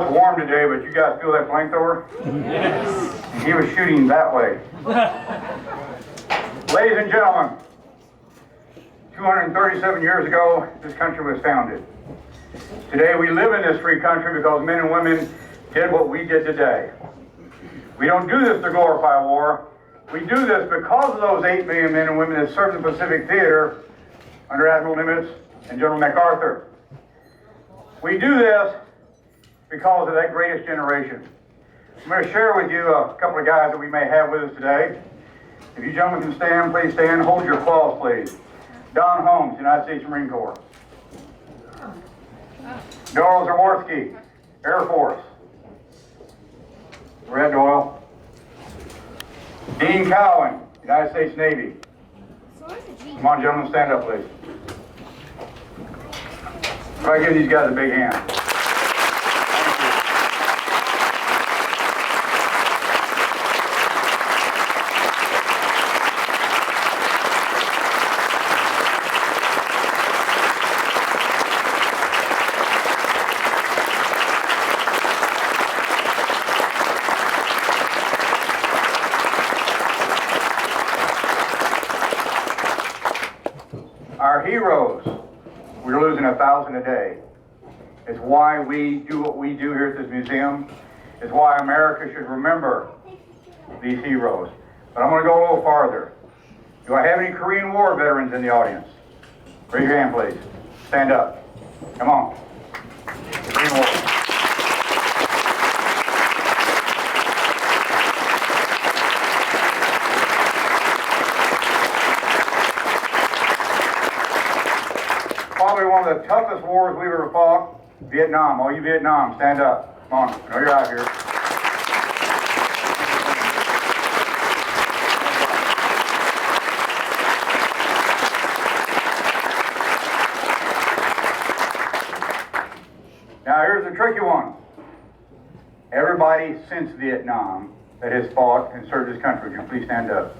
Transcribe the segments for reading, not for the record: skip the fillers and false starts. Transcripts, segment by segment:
know it's warm today, but you guys feel that flamethrower? Yes. He was shooting that way. Ladies and gentlemen, 237 years ago, this country was founded. Today we live in this free country because men and women did what we did today. We don't do this to glorify war. We do this because of those 8 million men and women that served the Pacific Theater under Admiral Nimitz and General MacArthur. We do this because of that greatest generation. I'm going to share with you a couple of guys that we may have with us today. If you gentlemen can stand, please stand. Hold your applause, please. Don Holmes, United States Marine Corps. Doyle Zaworski, Air Force. Red Doyle. Dean Cowan, United States Navy. Come on, gentlemen, stand up, please. Try to give these guys a big hand. Our heroes, we're losing 1,000 a day. It's why we do what we do here at this museum. It's why America should remember these heroes. But I'm going to go a little farther. Do I have any Korean War veterans in the audience? Raise your hand, please. Stand up. Come on. Korean War. Probably one of the toughest wars we've ever fought, Vietnam. All you Vietnam, stand up. Come on, I know you're out here. Now here's the tricky one. Everybody since Vietnam that has fought and served this country, would you please stand up?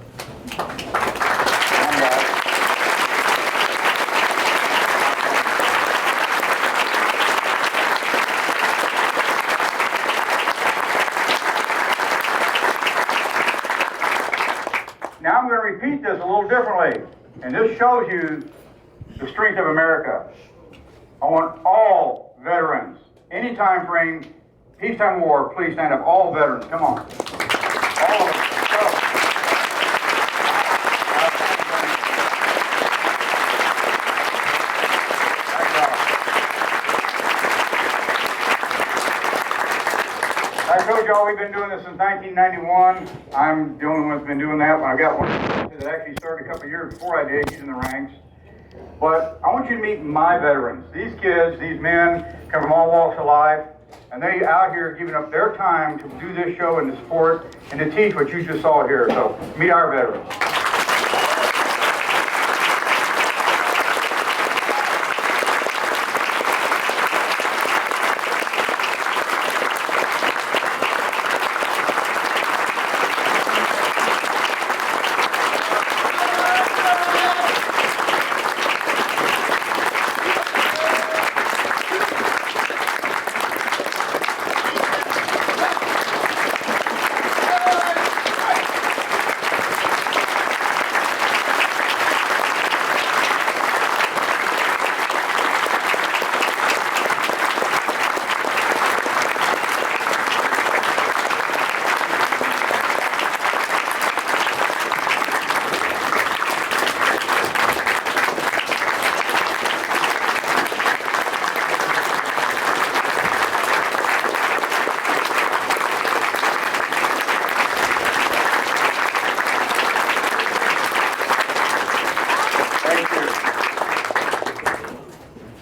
Now I'm going to repeat this a little differently, and this shows you the strength of America. I want all veterans, any time frame, peacetime war, please stand up. All veterans, come on. All of them. I told y'all we've been doing this since 1991. I'm the only one that's been doing that. I've got one that actually started a couple of years before I did. He's in the ranks. But I want you to meet my veterans. These kids, these men, come from all walks of life, and they out here giving up their time to do this show and to support and to teach what you just saw here. So meet our veterans.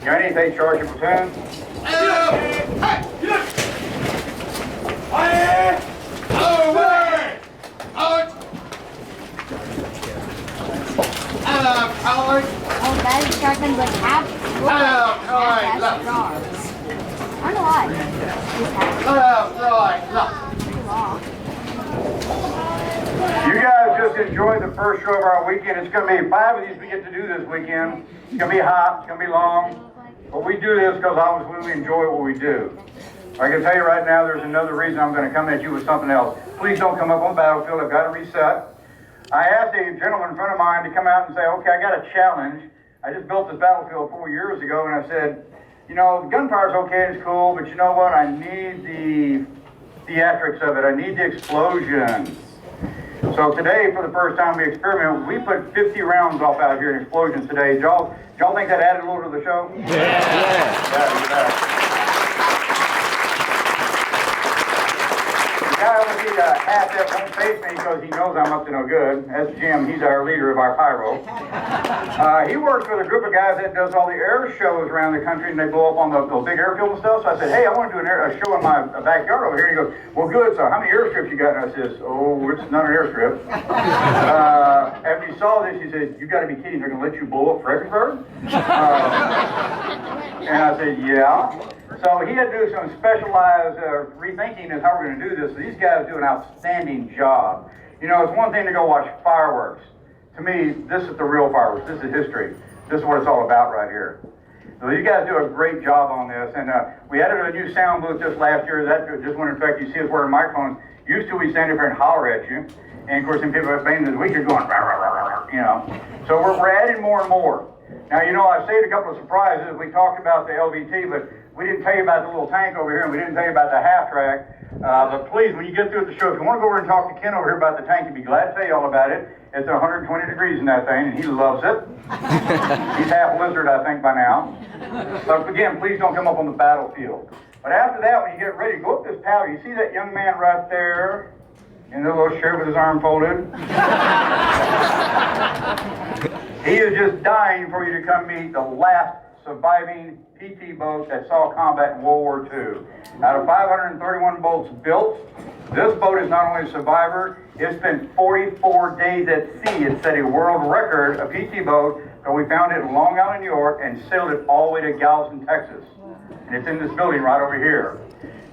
Johnny, take charge of your platoon. Oh, that instructions would have jars. I don't know why. You guys just enjoyed the first show of our weekend. It's going to be 5 of these we get to do this weekend. It's going to be hot. It's going to be long. But we do this because obviously we enjoy what we do. I can tell you right now, there's another reason I'm going to come at you with something else. Please don't come up on the battlefield. I've got to reset. I asked a gentleman friend of mine to come out and say, okay, I got a challenge. I just built this battlefield 4 years ago, and I said, you know, the gunfire's okay, it's cool, but you know what? I need the theatrics of it. I need the explosions. So today, for the first time we experimented, we put 50 rounds off out here in explosions today. Did y'all think that added a little to the show? Yeah. The guy over here, half that won't face me because he knows I'm up to no good. That's Jim. He's our leader of our pyro. He works with a group of guys that does all the air shows around the country, and they blow up on the big airfield and stuff. So I said, hey, I want to do a show in my backyard over here. And he goes, well, good. So how many airstrips you got? And I says, oh, it's not an airstrip. After he saw this, he said, you got to be kidding. They're going to let you blow up Fredricksburg? And I said, yeah. So he had to do some specialized rethinking of how we're going to do this. So these guys do an outstanding job. You know, it's one thing to go watch fireworks. To me, this is the real fireworks. This is history. This is what it's all about right here. So these guys do a great job on this. And we added a new sound booth just last year. That just went in effect. You see us wearing microphones. Used to, we stand up here and holler at you. And of course, when people are playing this week, you're going, rah, rah, rah, rah, you know. So we're adding more and more. Now, you know, I saved a couple of surprises. We talked about the LVT, but we didn't tell you about the little tank over here, and we didn't tell you about the half track. But please, when you get through the show, if you want to go over and talk to Ken over here about the tank, he'd be glad to tell you all about it. It's 120 degrees in that thing, and he loves it. He's half lizard, I think, by now. But again, please don't come up on the battlefield. But after that, when you get ready, go up this paddle. You see that young man right there in the little shirt with his arm folded? He is just dying for you to come meet the last surviving PT boat that saw combat in World War II. Out of 531 boats built, this boat is not only a survivor, it spent 44 days at sea. It set a world record, a PT boat, so we found it in Long Island, New York, and sailed it all the way to Galveston, Texas. And it's in this building right over here.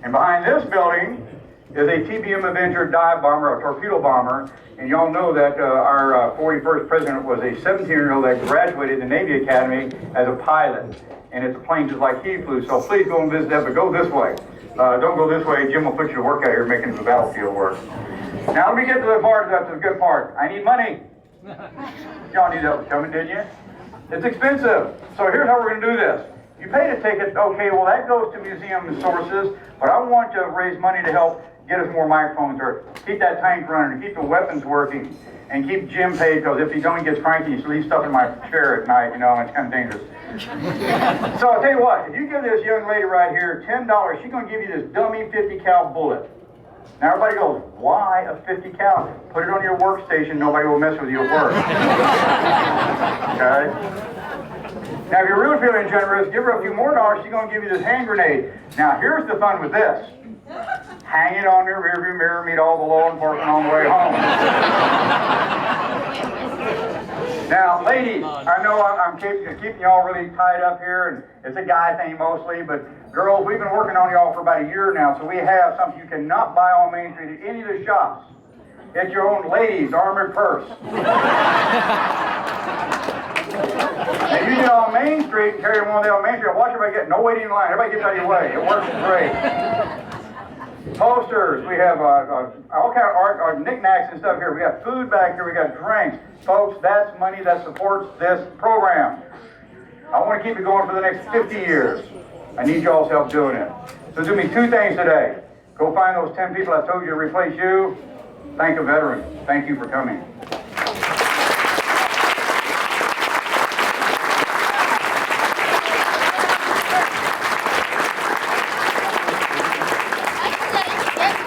And behind this building is a TBM Avenger dive bomber, a torpedo bomber. And y'all know that our 41st president was a 17-year-old that graduated the Navy Academy as a pilot. And it's a plane just like he flew. So please go and visit that, but go this way. Don't go this way. Jim will put you to work out here making the battlefield work. Now let me get to the part that's the good part. I need money. Y'all knew that was coming, didn't you? It's expensive. So here's how we're going to do this. You pay to take it. Okay, well, that goes to museum sources, but I want to raise money to help get us more microphones or keep that tank running, to keep the weapons working, and keep Jim paid, because if he don't, he gets cranky. He leaves stuff in my chair at night, you know, and it's kind of dangerous. So I'll tell you what, if you give this young lady right here $10, she's going to give you this dummy 50 cal bullet. Now everybody goes, why a 50 cal? Put it on your workstation, nobody will mess with you at work. Okay? Now if you're really feeling generous, give her a few more dollars, she's going to give you this hand grenade. Now here's the fun with this. Hang it on your rearview mirror, meet all the law enforcement on the way home. Now, ladies, I know I'm keeping y'all really tied up here, and it's a guy thing mostly, but girls, we've been working on y'all for about a year now, so we have something you cannot buy on Main Street at any of the shops. It's your own ladies' armored purse. Now, you get on Main Street and carry one of them on Main Street, watch everybody get, no waiting in line, everybody gets out of your way. It works great. Posters, we have all kind of art, knickknacks and stuff here. We got food back here, we got drinks. Folks, that's money that supports this program. I want to keep it going for the next 50 years. I need y'all's help doing it. So do me two things today. Go find those 10 people I told you to replace you. Thank a veteran. Thank you for coming.